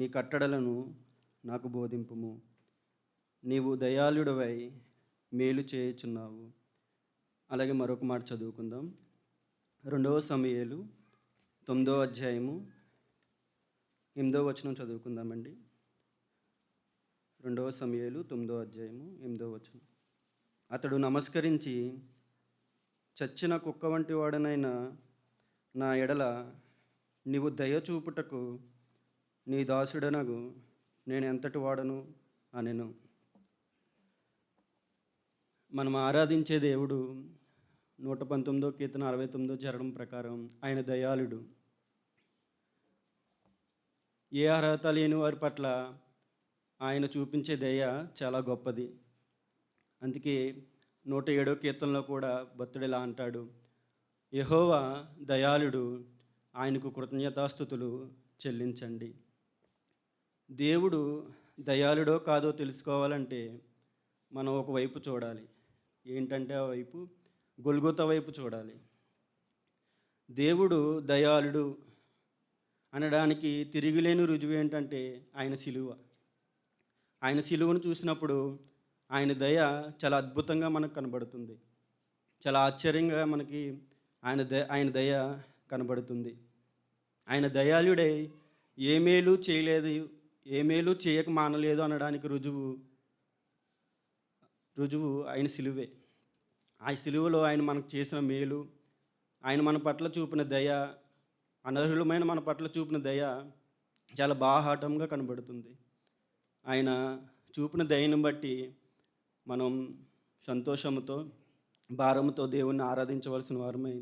నీ కట్టడలను నాకు బోధింపుము. నీవు దయాళుడవై మేలు చేయుచున్నావు. అలాగే మరొక మాట చదువుకుందాం. 2 సమూయేలు 9 అధ్యాయము 8 వచనం చదువుకుందామండి. 2 సమూయేలు 9 అధ్యాయము 8 వచనం. అతడు నమస్కరించి, చచ్చిన కుక్క వంటి వాడనైన నా ఎడల నీవు దయ చూపుటకు నీ దాసుడనగు నేను ఎంతటి వాడను అనెను. మనం ఆరాధించే దేవుడు 119 కీర్తన 69 చరణం ప్రకారం ఆయన దయాళుడు. ఏ అర్హత లేని వారి పట్ల ఆయన చూపించే దయ చాలా గొప్పది. అందుకే 107 కీర్తనలో కూడా భక్తుడు ఇలా అంటాడు, యెహోవా దయాళుడు, ఆయనకు కృతజ్ఞతాస్తుతులు చెల్లించండి. దేవుడు దయాళుడో కాదో తెలుసుకోవాలంటే మనం ఒకవైపు చూడాలి. ఏంటంటే ఆ వైపు గొల్గొతా వైపు చూడాలి. దేవుడు దయాళుడు అనడానికి తిరిగిలేని రుజువు ఏంటంటే ఆయన శిలువ. ఆయన శిలువను చూసినప్పుడు ఆయన దయ చాలా అద్భుతంగా మనకు కనబడుతుంది. చాలా ఆశ్చర్యంగా మనకి ఆయన దయ కనబడుతుంది. ఆయన దయాళుడై ఏ మేలు చేయలేదు, ఏ మేలు చేయక మానలేదు అనడానికి రుజువు ఆయన శిలువే. ఆ శిలువలో ఆయన మనకు చేసిన మేలు, ఆయన మన పట్ల చూపిన దయ, అనర్హులమైన మన పట్ల చూపిన దయ చాలా బాహాటంగా కనబడుతుంది. ఆయన చూపిన దయను బట్టి మనం సంతోషంతో, భారంతో దేవుణ్ణి ఆరాధించవలసిన వారమై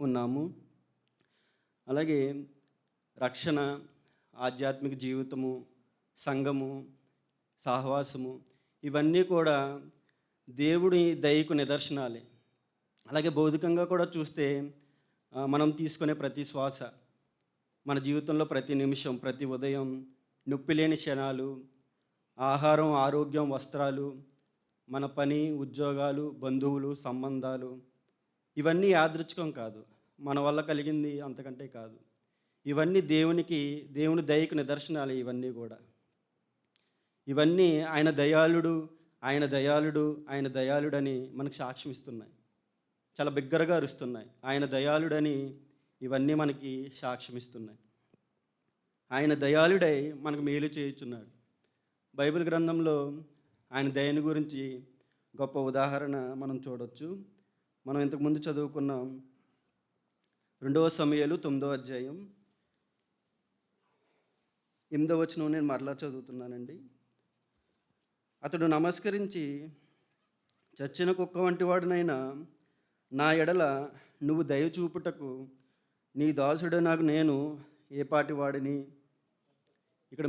ఉన్నాము. అలాగే రక్షణ, ఆధ్యాత్మిక జీవితము, సంఘము, సహవాసము ఇవన్నీ కూడా దేవుడి దయకు నిదర్శనాలే. అలాగే భౌతికంగా కూడా చూస్తే మనం తీసుకునే ప్రతి శ్వాస, మన జీవితంలో ప్రతి నిమిషం, ప్రతి ఉదయం, నొప్పి లేని క్షణాలు, ఆహారం, ఆరోగ్యం, వస్త్రాలు, మన పని, ఉద్యోగాలు, బంధువులు, సంబంధాలు ఇవన్నీ యాదృచ్ఛికం కాదు. మన వల్ల కలిగింది అంతకంటే కాదు. ఇవన్నీ దేవుని దయకు నిదర్శనాలు. ఇవన్నీ కూడా ఇవన్నీ ఆయన దయాళుడు, ఆయన దయాళుడు, ఆయన దయాళుడని మనకు సాక్ష్యం ఇస్తున్నాయి. చాలా బిగ్గరగా అరుస్తున్నాయి. ఆయన దయాళుడని ఇవన్నీ మనకి సాక్ష్యం ఇస్తున్నాయి. ఆయన దయాళుడై మనకు మేలు చేయుచున్నాడు. బైబిల్ గ్రంథంలో ఆయన దయని గురించి గొప్ప ఉదాహరణ మనం చూడొచ్చు. మనం ఇంతకుముందు చదువుకున్నాం 2 సమూయేలు 9 అధ్యాయం 8 వచనం నేను మరలా చదువుతున్నానండి. అతడు నమస్కరించి, చచ్చిన కుక్క వంటి వాడినైనా నా ఎడల నువ్వు దయ చూపుటకు నీ దాసుడు నాకు నేను ఏ పాటి వాడిని. ఇక్కడ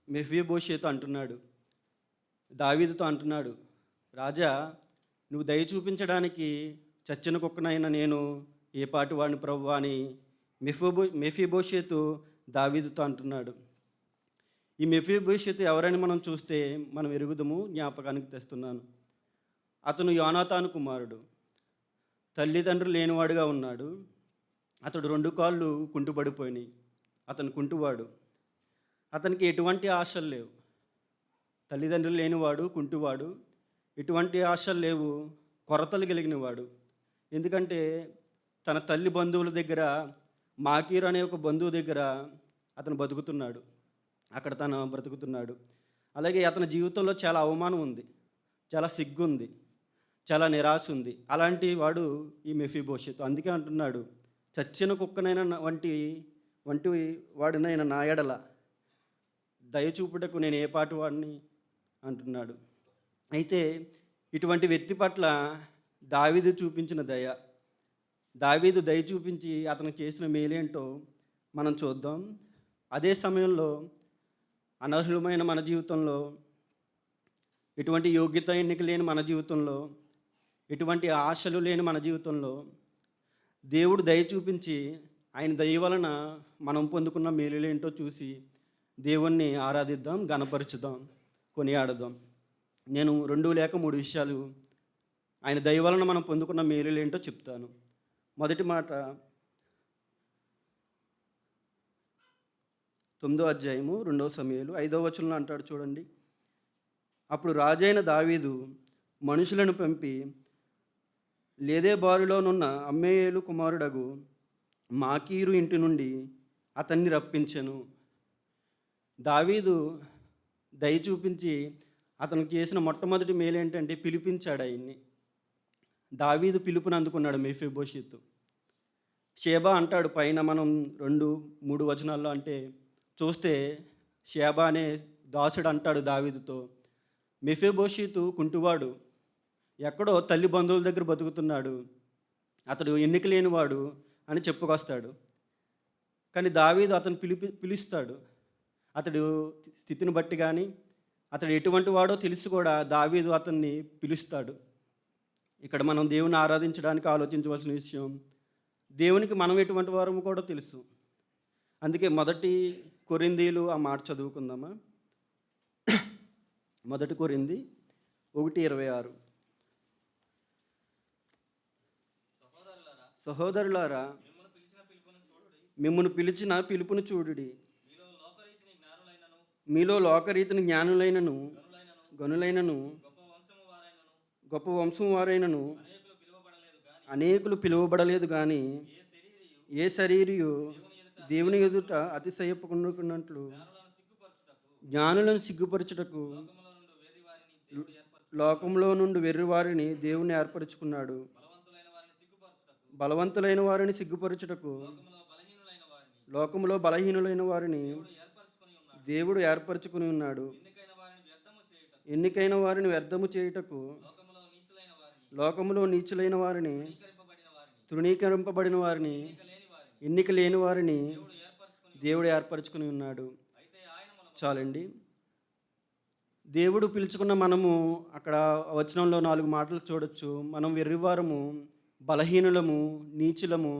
మెఫీబోషెతు అంటున్నాడు, దావీదుతో అంటున్నాడు, రాజా నువ్వు దయ చూపించడానికి చచ్చిన కుక్కనైనా నేను ఏ పాటి వాడిని ప్రభువా అని మెఫీబోషెతు దావీదుతో అంటున్నాడు. ఈ మెఫీబోషెతు ఎవరని మనం చూస్తే మనం ఎరుగుదము, జ్ఞాపకానికి తెస్తున్నాను. అతను యోనాతాను కుమారుడు, తల్లిదండ్రులు లేనివాడుగా ఉన్నాడు. అతడు 2 కాళ్ళు కుంటుపడిపోయినాయి. అతను కుంటువాడు. అతనికి ఎటువంటి ఆశలు లేవు. తల్లిదండ్రులు లేనివాడు, కుంటువాడు, ఎటువంటి ఆశలు లేవు, కొరతలు కలిగినవాడు. ఎందుకంటే తన తల్లి బంధువుల దగ్గర, మాకీరు అనే ఒక బంధువు దగ్గర అతను బతుకుతున్నాడు. అక్కడ తను బ్రతుకుతున్నాడు. అలాగే అతని జీవితంలో చాలా అవమానం ఉంది, చాలా సిగ్గు ఉంది, చాలా నిరాశ ఉంది. అలాంటి వాడు ఈ మెఫీబోషెతు. అందుకే అంటున్నాడు, చచ్చిన కుక్కనైనా వంటి వాడినైనా నా ఎడల దయచూపుటకు నేను ఏ పాటి వాడిని అంటున్నాడు. అయితే ఇటువంటి వ్యక్తి పట్ల దావీదు చూపించిన దావీదు దయ చూపించి అతను చేసిన మేలేంటో మనం చూద్దాం. అదే సమయంలో అనర్హులమైన మన జీవితంలో, ఎటువంటి యోగ్యత ఎన్నిక లేని మన జీవితంలో, ఎటువంటి ఆశలు లేని మన జీవితంలో దేవుడు దయ చూపించి ఆయన దయ వలన మనం పొందుకున్న మేలులేంటో చూసి దేవుణ్ణి ఆరాధిద్దాం, గణపరచుదాం, కొనియాడదాం. నేను 2 లేక 3 విషయాలు ఆయన దయ వలన మనం పొందుకున్న మేలులేంటో చెప్తాను. మొదటి మాట, 9వ అధ్యాయము 2 సమూయేలు 5వ వచనంలో అంటాడు చూడండి. అప్పుడు రాజైన దావీదు మనుషులను పంపి లేదెబారులోనున్న అమ్మీయేలు కుమారుడగు మాకీరు ఇంటి నుండి అతన్ని రప్పించెను. దావీదు దయ చూపించి అతనికి చేసిన మొట్టమొదటి మేలు ఏంటంటే పిలిపించాడు ఆయన్ని. దావీదు పిలుపుని అందుకున్నాడు మెఫీబోషెతు. షేబా అంటాడు పైన మనం 2-3 వచనాల్లో అంటే చూస్తే షేబా అనే దాసుడు అంటాడు దావీదుతో, మెఫీబోషెతు కుంటివాడు, ఎక్కడో తల్లి బంధువుల దగ్గర బతుకుతున్నాడు, అతడు ఎన్నిక లేనివాడు అని చెప్పుకొస్తాడు. కానీ దావీదు అతను పిలుస్తాడు. అతడు స్థితిని బట్టి కానీ అతడు ఎటువంటి వాడో తెలిసి కూడా దావీదు అతన్ని పిలుస్తాడు. ఇక్కడ మనం దేవుని ఆరాధించడానికి ఆలోచించవలసిన విషయం, దేవునికి మనం ఎటువంటి వారము కూడా తెలుసు. అందుకే 1 కొరింథీలు ఆ మాట చదువుకుందామా. 1 కొరింథీ 1:26. సహోదరులారా మిమ్మును పిలిచిన పిలుపును చూడుడి. మీలో లోకరీతిని జ్ఞానులైనను గనులైనను గొప్ప వంశం వారైనను అనేకులు పిలువబడలేదు కానీ ఏ శరీరియు దేవుని ఎదుట అతిశయపకున్నట్లు జ్ఞానులను సిగ్గుపరచుటకు లోకంలో నుండి వెర్రివారిని దేవుని ఏర్పరచుకున్నాడు. బలవంతులైన వారిని సిగ్గుపరచుటకు లోకంలో బలహీనులైన వారిని దేవుడు ఏర్పరచుకుని ఉన్నాడు. ఎన్నికైన వారిని వ్యర్థము చేయుటకు లోకములో నీచులైన వారిని, తృణీకరింపబడిన వారిని, ఎన్నిక లేని వారిని దేవుడు ఏర్పరచుకుని ఉన్నాడు. చాలండి. దేవుడు పిలుచుకున్న మనము అక్కడ వచనంలో 4 మాటలు చూడొచ్చు. మనం వెర్రివారము, బలహీనులము, నీచులము,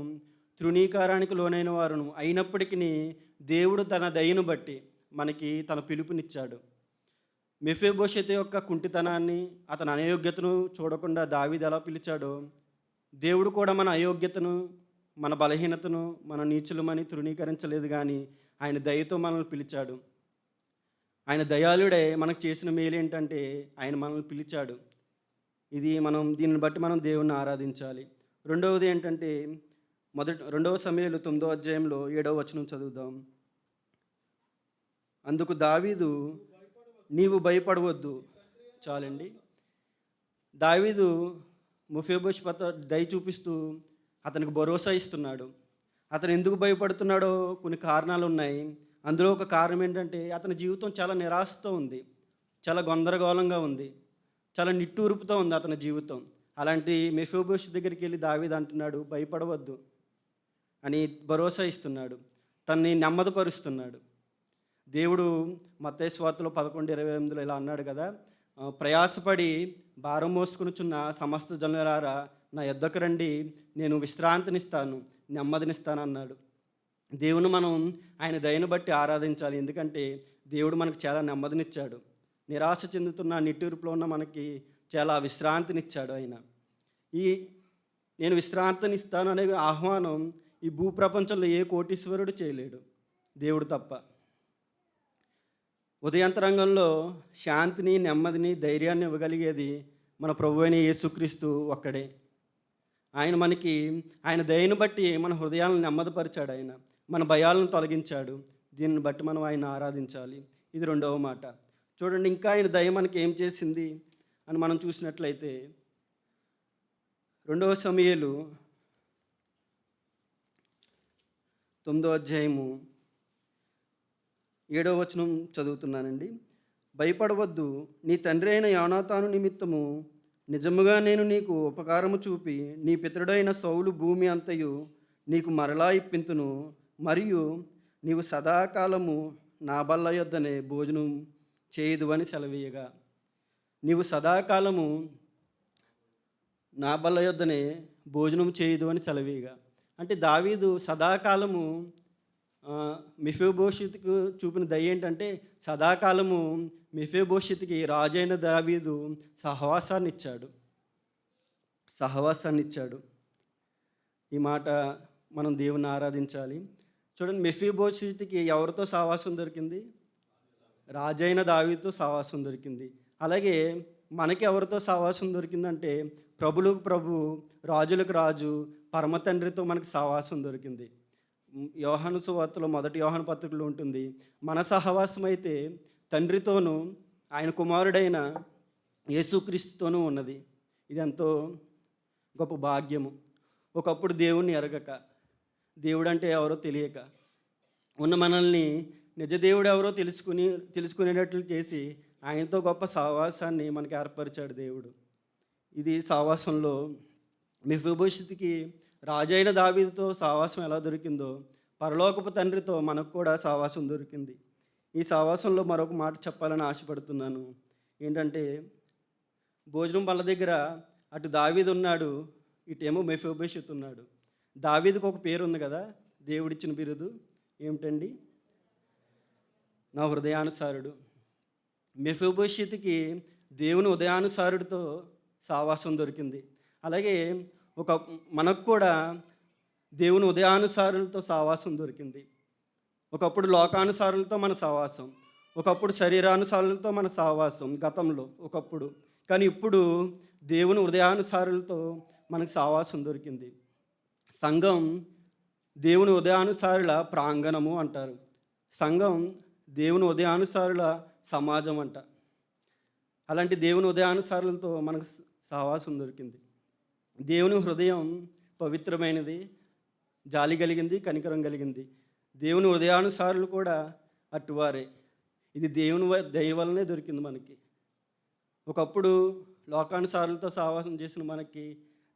తృణీకారానికి లోనైన వారును అయినప్పటికీ దేవుడు తన దయను బట్టి మనకి తన పిలుపునిచ్చాడు. మెఫీబోషెతు యొక్క కుంటితనాన్ని, అతని అయోగ్యతను చూడకుండా దావీదు ఎలా పిలిచాడో, దేవుడు కూడా మన అయోగ్యతను, మన బలహీనతను, మన నీచులమని తృణీకరించలేదు కానీ ఆయన దయతో మనల్ని పిలిచాడు. ఆయన దయాళుడే. మనకు చేసిన మేలు ఏంటంటే ఆయన మనల్ని పిలిచాడు. దీన్ని బట్టి మనం దేవుణ్ణి ఆరాధించాలి. రెండవది ఏంటంటే 2 సమూయేలు 9వ అధ్యాయంలో 7వ వచనం చదువుదాం. అందుకు దావీదు నీవు భయపడవద్దు. చాలండి. దావీదు మెఫీబోషెతు దయ చూపిస్తూ అతనికి భరోసా ఇస్తున్నాడు. అతను ఎందుకు భయపడుతున్నాడో కొన్ని కారణాలు ఉన్నాయి. అందులో ఒక కారణం ఏంటంటే అతని జీవితం చాలా నిరాశతో ఉంది, చాలా గందరగోళంగా ఉంది, చాలా నిట్టూర్పుతో ఉంది అతని జీవితం. అలాంటి మెఫీబోషెతు దగ్గరికి వెళ్ళి దావీదు అంటున్నాడు భయపడవద్దు అని భరోసా ఇస్తున్నాడు, తనని నెమ్మదిపరుస్తున్నాడు. దేవుడు మత్తయి సువార్తలో 11:28 ఇలా అన్నాడు కదా, ప్రయాసపడి భారం మోసుకొనుచున్న సమస్త జనులారా నా యొద్దకు రండి, నేను విశ్రాంతినిస్తాను, నెమ్మదినిస్తాను అన్నాడు. దేవుని మనం ఆయన దయను బట్టి ఆరాధించాలి. ఎందుకంటే దేవుడు మనకు చాలా నెమ్మదినిచ్చాడు. నిరాశ చెందుతున్న నిట్టూర్పులో ఉన్న మనకి చాలా విశ్రాంతినిచ్చాడు ఆయన. నేను విశ్రాంతినిస్తాను అనే ఆహ్వానం ఈ భూప్రపంచంలో ఏ కోటీశ్వరుడు చేయలేడు, దేవుడు తప్ప. ఉదయాంతరంగంలో శాంతిని, నెమ్మదిని, ధైర్యాన్ని ఇవ్వగలిగేది మన ప్రభువైన యేసుక్రీస్తు ఒక్కడే. ఆయన దయను బట్టి మన హృదయాలను నెమ్మదిపరిచాడు. ఆయన మన భయాలను తొలగించాడు. దీన్ని బట్టి మనం ఆయన ఆరాధించాలి. ఇది 2వ మాట. చూడండి, ఇంకా ఆయన దయ మనకి ఏం చేసింది అని మనం చూసినట్లయితే 2 సమూయేలు 9వ అధ్యాయము 7వ వచనం చదువుతున్నానండి. భయపడవద్దు, నీ తండ్రి అయిన యోనాతాను నిమిత్తము నిజముగా నేను నీకు ఉపకారము చూపి నీ పితరుడైన సౌలు భూమి అంతయు నీకు మరలా ఇప్పింతును. మరియు నీవు సదాకాలము నా బల్ల యొద్దనే భోజనం చేయదు అని సెలవీయగా. నీవు సదాకాలము నా బల్ల యొద్దనే భోజనం చేయదు అని సెలవీయగా అంటే దావీదు సదాకాలము మెఫీబోషెతుకు చూపిన దయ ఏంటంటే సదాకాలము మెఫీబోషెతుకి రాజైన దావీదు సహవాసాన్ని ఇచ్చాడు. ఈ మాట మనం దేవుని ఆరాధించాలి. చూడండి, మెఫీబోషెతుకి ఎవరితో సావాసం దొరికింది? రాజైన దావీదుతో సావాసం దొరికింది. అలాగే మనకి ఎవరితో సావాసం దొరికిందంటే, ప్రభులకు ప్రభు, రాజులకు రాజు, పరమ తండ్రితో మనకి సావాసం దొరికింది. యోహాను సువార్తలో మొదటి యోహాను పత్రికలో ఉంటుంది, మన సహవాసం అయితే తండ్రితోనూ ఆయన కుమారుడైన యేసుక్రీస్తుతోనూ ఉన్నది. ఇది ఎంతో గొప్ప భాగ్యము. ఒకప్పుడు దేవుణ్ణి ఎరగక, దేవుడంటే ఎవరో తెలియక ఉన్న మనల్ని నిజ దేవుడు ఎవరో తెలుసుకునేటట్లు చేసి ఆయనతో గొప్ప సహవాసాన్ని మనకి ఏర్పరిచాడు దేవుడు. ఇది సహవాసంలో మెఫీబోషెతుకి రాజైన దావీదుతో సహవాసం ఎలా దొరికిందో, పరలోకపు తండ్రితో మనకు కూడా సహవాసం దొరికింది. ఈ సహవాసంలో మరొక మాట చెప్పాలని ఆశపడుతున్నాను. ఏంటంటే, భోజనం బల్ల దగ్గర అటు దావీదు ఉన్నాడు, ఇటేమో మెఫీబోషెతు ఉన్నాడు. దావీదుకు ఒక పేరు ఉంది కదా, దేవుడిచ్చిన బిరుదు ఏమిటండి? నా హృదయానుసారుడు. మెఫీబోషెతుకి దేవుని ఉదయానుసారుడితో సావాసం దొరికింది. అలాగే మనకు కూడా దేవుని ఉదయానుసారులతో సావాసం దొరికింది. ఒకప్పుడు లోకానుసారులతో మన సావాసం, ఒకప్పుడు శరీరానుసారులతో మన సావాసం గతంలో ఒకప్పుడు. కానీ ఇప్పుడు దేవుని ఉదయానుసారులతో మనకు సావాసం దొరికింది. సంఘం దేవుని ఉదయానుసారుల ప్రాంగణము అంటారు. సంఘం దేవుని ఉదయానుసారుల సమాజం అంట. అలాంటి దేవుని ఉదయానుసారులతో మనకు సహవాసం దొరికింది. దేవుని హృదయం పవిత్రమైనది, జాలి కలిగింది, కనికరం కలిగింది. దేవుని ఉదయానుసారులు కూడా అట్టువారే. ఇది దేవుని దయ వల్లనే దొరికింది మనకి. ఒకప్పుడు లోకానుసారులతో సహవాసం చేసిన మనకి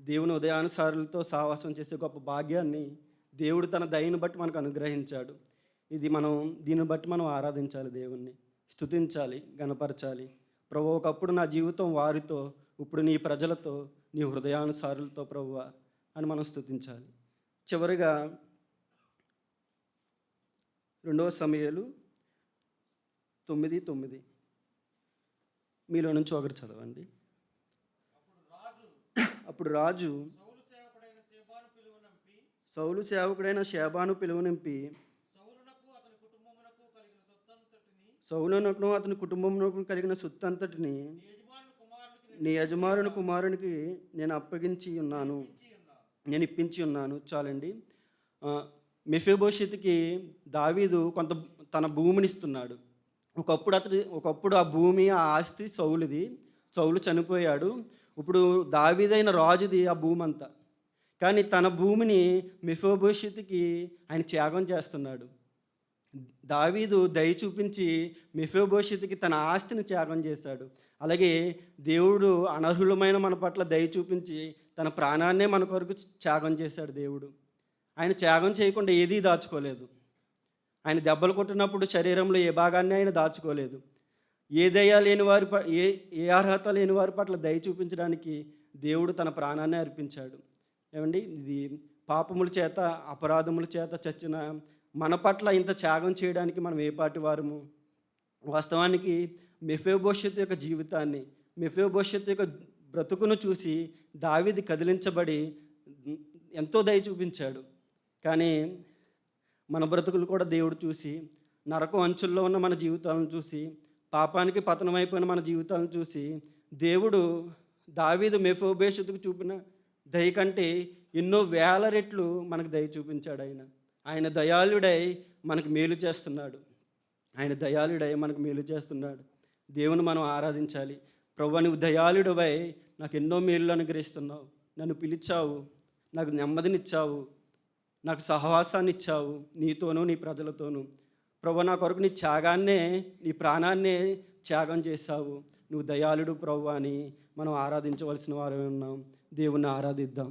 దేవుని ఉదయానుసారులతో సహవాసం చేసే గొప్ప భాగ్యాన్ని దేవుడు తన దయను బట్టి మనకు అనుగ్రహించాడు. దీన్ని బట్టి మనం ఆరాధించాలి, దేవుణ్ణి స్తుతించాలి, గణపరచాలి. ప్రభు, ఒకప్పుడు నా జీవితం వారితో, ఇప్పుడు నీ ప్రజలతో, నీ హృదయానుసారులతో ప్రభువా అని మనం స్తుతించాలి. చివరిగా 2 సమూయేలు 9:9 మీలో నుంచి ఒకరు చదవండి. అప్పుడు రాజు సౌలు సేవకుడైన షేబాను పిలువనింపి సౌలునకును అతని కుటుంబమునకు కలిగిన సొత్తంతటిని నీ యజమానుని కుమారునికి నేను ఇప్పించి ఉన్నాను. చాలండి. మెఫీబోషెతుకి దావీదు తన భూమిని ఇస్తున్నాడు. ఒకప్పుడు ఆ భూమి, ఆ ఆస్తి సౌలుది. సౌలు చనిపోయాడు. ఇప్పుడు దావీదైన రాజుది ఆ భూమి అంతా. కానీ తన భూమిని మెఫీబోషెతుకి ఆయన త్యాగం చేస్తున్నాడు. దావీదు దయ చూపించి మెఫీబోషెతుకి తన ఆస్తిని త్యాగం చేశాడు. అలాగే దేవుడు అనర్హులమైన మన పట్ల దయ చూపించి తన ప్రాణాన్నే మన కొరకు త్యాగం చేశాడు దేవుడు. ఆయన త్యాగం చేయకుండా ఏదీ దాచుకోలేదు. ఆయన దెబ్బలు కొట్టినప్పుడు శరీరంలో ఏ భాగాన్ని ఆయన దాచుకోలేదు. ఏ దయ లేని వారి ఏ అర్హత లేని వారి పట్ల దయ చూపించడానికి దేవుడు తన ప్రాణాన్ని అర్పించాడు. ఏమండి, ఇది పాపముల చేత, అపరాధముల చేత చచ్చిన మన పట్ల ఇంత త్యాగం చేయడానికి మనం ఏ పాటి వారము? వాస్తవానికి మెఫీబోషెతు యొక్క జీవితాన్ని, మెఫీబోషెతు యొక్క బ్రతుకును చూసి దావీదు కదిలించబడి ఎంతో దయ చూపించాడు. కానీ మన బ్రతుకులు కూడా దేవుడు చూసి, నరకం అంచుల్లో ఉన్న మన జీవితాలను చూసి, పాపానికి పతనమైపోయిన మన జీవితాలను చూసి, దేవుడు దావీదు మెఫీబోషెతుకు చూపిన దయ కంటే ఎన్నో వేల రెట్లు మనకు దయ చూపించాడు. ఆయన దయాళుడై మనకు మేలు చేస్తున్నాడు. దేవుని మనం ఆరాధించాలి. ప్రభువా, నువ్వు దయాళుడవై నాకు ఎన్నో మేలు అనుగ్రహిస్తున్నావు. నన్ను పిలిచావు, నాకు నెమ్మదినిచ్చావు, నాకు సహవాసాన్ని ఇచ్చావు, నీతోనూ నీ ప్రజలతోనూ. ప్రభువా, నా కొరకు నీ త్యాగాన్నే, నీ ప్రాణాన్నే త్యాగం చేశావు. నువ్వు దయాళుడు ప్రభువా అని మనం ఆరాధించవలసిన వారమే ఉన్నాం. దేవుణ్ణి ఆరాధిద్దాం.